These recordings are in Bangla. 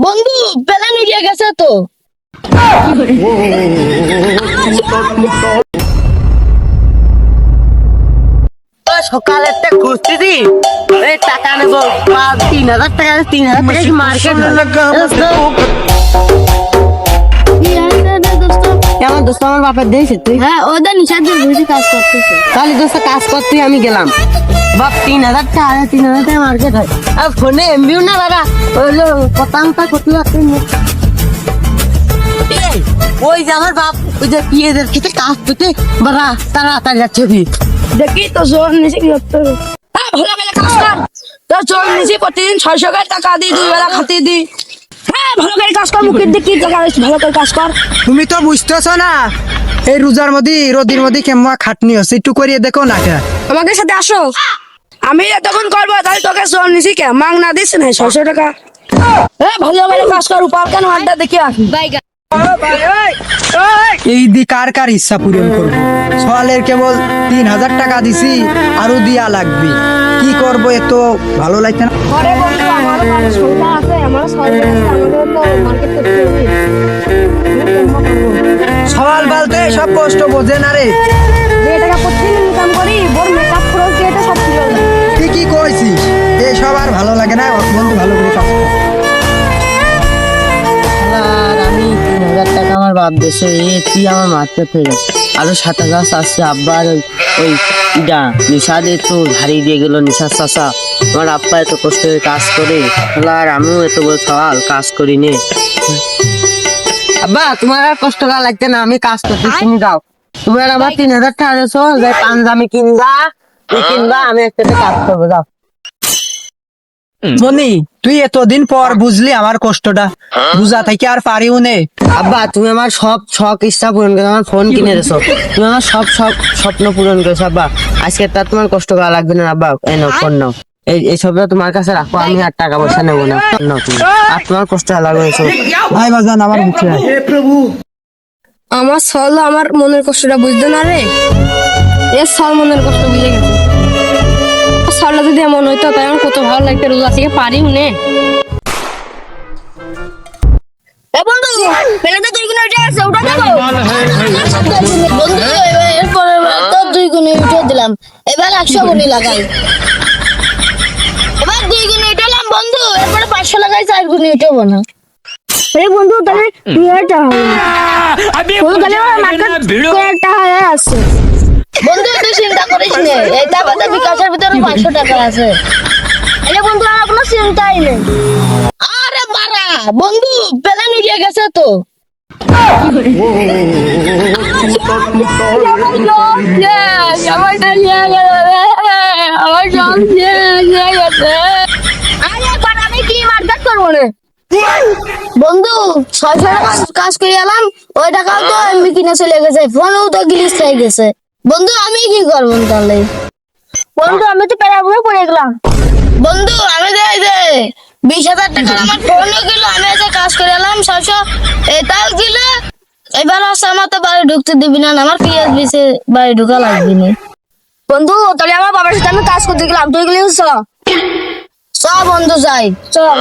বন্ধু প্যালেন উড়িয়ে গেছে তো। সকালে একটা ঘুরতেছি, এই টাকা নেবো 3,000 টাকা, 3,000 টাকা মার্কেট। আমার দোস্ত আমার বাপের দিয়েছে তুই। হ্যাঁ ওদের নিষেধের বুঝি কাজ করতেছে। তাহলে দোস্ত কাজ করতে আমি গেলাম, বাপ 3,000 টাকা, 3,000 টাকা মার্কেট হয়। আর ফোনে এমবিও না দাদা, কথাটা করতে পারতেন। ওই যে আমার বাপ ওই যে পিয়েদের খেতে কাজ করতে বাবা তাড়াতাড়ি যাচ্ছে। দেখি তো জোর নিচে কি করতে হবে। হ্যাঁ ভালো করে কাজ কর। তো জোর নিচে প্রতিদিন 600 করে টাকা দিই, 2 বেলা খাতে দিই। হ্যাঁ ভালো করে কাজ কর, মুখের দিকে টাকা ভালো করে কাজ কর। তুমি তো বুঝতেছ না এই রোজার মধ্যে রোদির মধ্যে কেমন খাটনি হচ্ছে, একটু করিয়ে দেখো না কে। আমাদের সাথে আসো, আমি তখন করবো। তাহলে তোকে জোর নিচে কে মাং না দিস না 600 টাকা। হ্যাঁ ভালো করে কাজ কর, উপার কেন আড্ডা দেখি আসি। এই দি কার কার ইচ্ছা পূরণ করবো। সওয়ালের কেবল 3,000 টাকা দিছি, আরো দিয়া লাগবে। কি করবো, এত ভালো লাগছে না। ঘরে বন্ধু আমারও কারো সংসার আছে, আমারও সংসার আছে, আমাদেরও তো মার্কেট করতে হবে। সওয়াল বলতে সব কষ্ট বোঝে না রে। 2 টাকা প্রতিদিন ইনকাম করি, বোর মেকআপ খরচ দিয়ে তো সব ছিল। তুই কি কইছিস, এসব আর ভালো লাগে না। বন্ধু ভালো করে কাজ কর। আর আমি 3,000 টাকা আমার বাপ দেশে তুই আমার মারতে ফেরে আরো 7,000 আসছে। আব্বার ওই ইটা নিশাদে তো হারিয়ে দিয়ে গেল। নিশাদ চাষা আমার আব্বা এত কষ্ট করে কাজ করে, আর আমিও এত বড় সওয়াল কাজ করি নে। আব্বা তোমার আর কষ্ট করা লাগছে না, আমি কাজ করতে, তুমি যাও। তোমার আমার 3,000 টাকা দিয়েছো, যে পাঞ্জাবি কিনবা কিনবা, আমি একটা কাজ করবো, যাও। মনি তুই এতদিন পর বুঝলি আমার কষ্টটা, বুঝা থেকে আর পারিও নে। আব্বা তুমি আমার সব শখ ইচ্ছা পূরণ করেছো, আমার ফোন কিনে দিয়েছো, তুমি আমার সব স্বপ্ন পূরণ করেছো। আব্বা আজকে তার তোমার কষ্ট করা লাগবে না। আব্বা এই নাও ফোন নাও, এই সবটা তোমার কাছে রাখো, আমি আর টাকা পয়সা নেবো না। নাও তুমি, আর তোমার কষ্ট লাগবে। ভাই বাজান আমার মুখে আয়। আমার সল আমার মনের কষ্টটা বুঝতো না রে। এর সল মনের কষ্ট বুঝে গেছে। সলটা যদি এমন হইতো তাই আমার কত ভালো লাগতো, রোজা থেকে পারি নে। এ বন্ধু পেলেতে 2 গুণ উঠে আছে, উঠা দেবো বন্ধু। এরপরে তো 2 গুণ উঠে দিলাম, এবার 100 গুণই লাগাই। এবার 2 গুণ উঠালাম বন্ধু, এরপরে 500 লাগাই, 4 গুণ উঠাবো না। আরে বন্ধু তাহলে 2,000 আছে বন্ধু, তুই চিন্তা করিস না, এটা বাদে বিকাশের ভিতরে 500 টাকা আছে। আরে বন্ধু আমার কোনো চিন্তাই নেই। আরে বাড়া বন্ধু প্যালেন উড়িয়ে গেছে তো। আমি কি মার্কেট করবো রে বন্ধু, 600 টাকা কাজ করে এলাম, ওই টাকাও তো এমবি কিনে চলে গেছে, ফোনও তো গ্লিচ হয়ে গেছে। বন্ধু আমি কি করবো তাহলে? বন্ধু আমি তো প্যারাগুলো পড়ে গেলাম। বন্ধু আমি যে 20,000 টাকা আমার ফোনও গেল, আমি যে কাজ করে এলাম 600 এটাও গেল। এবার আছে আমার তো বাড়ি ঢুকতে দিবি না, আমার পিএস বিসে বাড়ি ঢুকা লাগবি না। বন্ধু তাহলে আমার বাবার সাথে আমি কাজ করতে গেলাম, তুই গেলি চ বন্ধু যাই চল।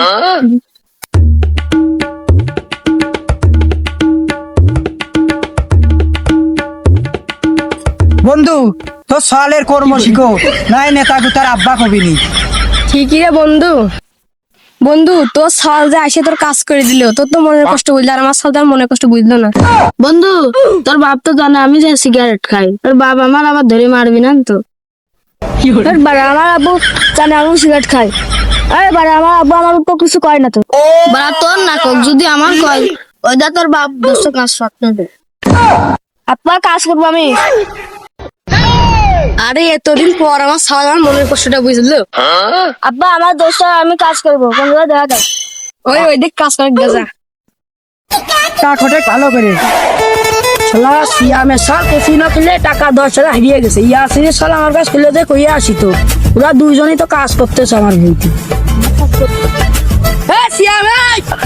বন্ধু তোর সওয়ালের কর্ম শিখো, নাই নেতা গুতার আব্বা কবিনি। ঠিকই রে বন্ধু। বন্ধু তোর সাল যে আসে তোর কাজ করে দিল, তোর তো মনের কষ্ট বুঝলো, আর আমার সাল তার মনের কষ্ট বুঝলো না। বন্ধু তোর বাপ তো জানে আমি যে সিগারেট খাই, তোর বাপ আমার আবার ধরে মারবি না তো। তোর বাবা আমার আব্বু জানে আমি সিগারেট খাই, আরে বাবা আমার আব্বু আমার উপর কিছু কয় না তো। বাবা তোর না কক, যদি আমার কয় ওইটা তোর বাপ দোষ কাজ স্বপ্ন দে। আপনার কাজ করবো আমি। আরে এতদিন পর আমার সাল আমার মনের কষ্টটা বুঝলো। আব্বা আমার দোষ, আমি কাজ করবো, বন্ধুরা দেখা যাক। ওই দিক কাজ করে গেছে তা খটে ভালো করে। শালা সিয়ামের সাল কিছু না কিনলে টাকা 10,000 হারিয়ে গেছে। ইয়াসিনের সাল আমার কাছে খুলে দিয়ে কইয়া আসি তো, ওরা দুইজনই তো কাজ করতেছে আমার ভুলতে। সিয়াম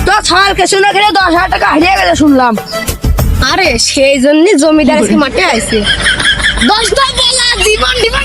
তোর সাল কিছু না কিনে 10,000 টাকা হারিয়ে গেছে শুনলাম। আরে সেই জন্যই জমিদার আজকে মাঠে আইছে। 10টা বলা জীবন জীবন